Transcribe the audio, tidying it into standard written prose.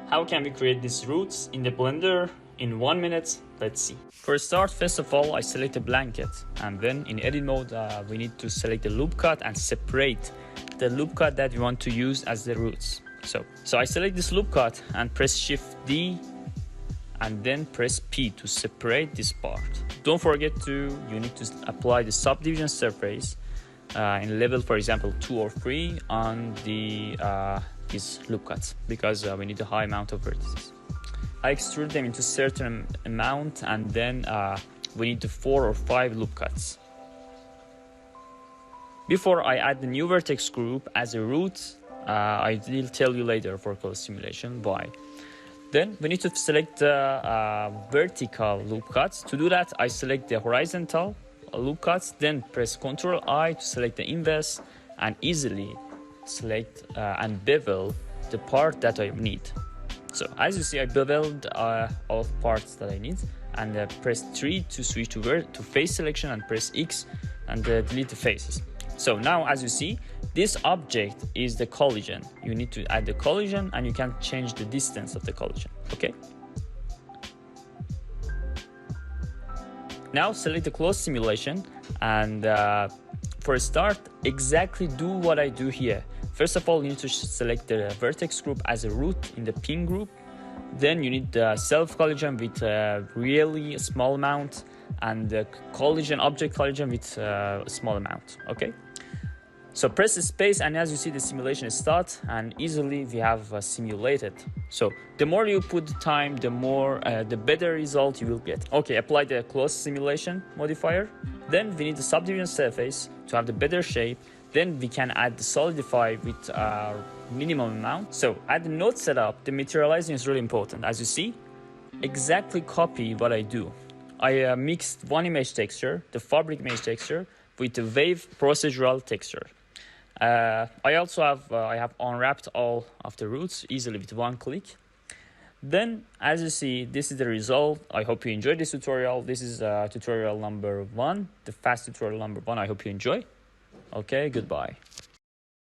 How can we create these roots in the Blender in 1 minute? Let's see. For a start, first of all, I select a blanket, and then in edit mode, we need to select the loop cut and separate the loop cut that we want to use as the roots. So I select this loop cut and press Shift D and then press P to separate this part. Don't forget you need to apply the subdivision surface in level, for example, 2 or 3 on the these loop cuts, because we need a high amount of vertices. I extrude them into certain amount, and then we need 4 or 5 loop cuts. Before I add the new vertex group as a root, I will tell you later for close simulation why. Then we need to select the vertical loop cuts. To do that, I select the horizontal loop cuts, then press Ctrl I to select the inverse, and easily select and bevel the part that I need. So as you see, I beveled all parts that I need, and press 3 to switch to face selection, and press X and delete the faces. So now, as you see, this object is the collision. You need to add the collision, and you can change the distance of the collision. Okay. Now select the close simulation, and for a start, exactly do what I do here. First of all, you need to select the vertex group as a root in the pin group. Then you need the self collision with a really small amount, and the collision object collision with a small amount. Okay. So press the space, and as you see, the simulation starts, and easily we have simulated. So the more you put the time, the better result you will get. Okay, apply the close simulation modifier. Then we need the subdivision surface to have the better shape. Then we can add the solidify with minimum amount. So at the node setup, the materializing is really important. As you see, exactly copy what I do. I mixed one image texture, the fabric image texture, with the wave procedural texture. I also have unwrapped all of the roots easily with one click. Then, as you see, this is the result. I hope you enjoyed this tutorial. This is tutorial number 1, the fast tutorial number 1. I hope you enjoy. Okay, goodbye.